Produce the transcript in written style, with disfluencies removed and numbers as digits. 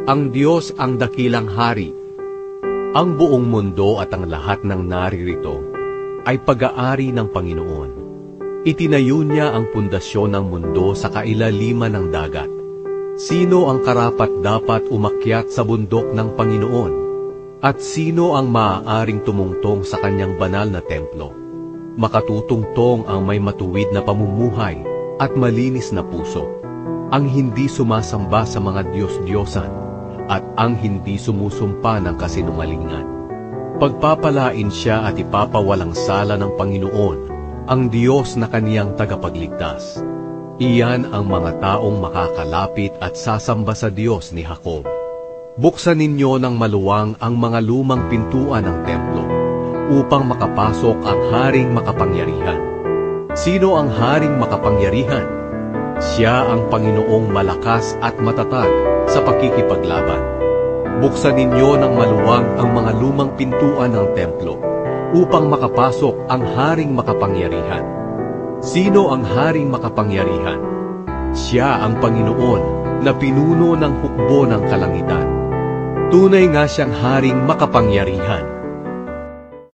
Ang Diyos ang dakilang hari. Ang buong mundo at ang lahat ng naririto ay pag-aari ng Panginoon. Itinayo niya ang pundasyon ng mundo sa kailaliman ng dagat. Sino ang karapat-dapat umakyat sa bundok ng Panginoon? At sino ang maaaring tumungtong sa kanyang banal na templo? Makatutungtong ang may matuwid na pamumuhay at malinis na puso, ang hindi sumasamba sa mga Diyos-Diyosan, at ang hindi sumusumpa ng kasinungalingan. Pagpapalain siya at ipapawalang sala ng Panginoon, ang Diyos na kaniyang tagapagligtas. Iyan ang mga taong makakalapit at sasamba sa Diyos ni Jacob. Buksan ninyo ng maluwang ang mga lumang pintuan ng templo, upang makapasok ang Haring Makapangyarihan. Sino ang Haring Makapangyarihan? Siya ang Panginoong malakas at matatag sa pakikipaglaban. Buksan ninyo ng maluwang ang mga lumang pintuan ng templo, upang makapasok ang Haring Makapangyarihan. Sino ang Haring Makapangyarihan? Siya ang Panginoon na pinuno ng hukbo ng kalangitan. Tunay nga siyang Haring Makapangyarihan.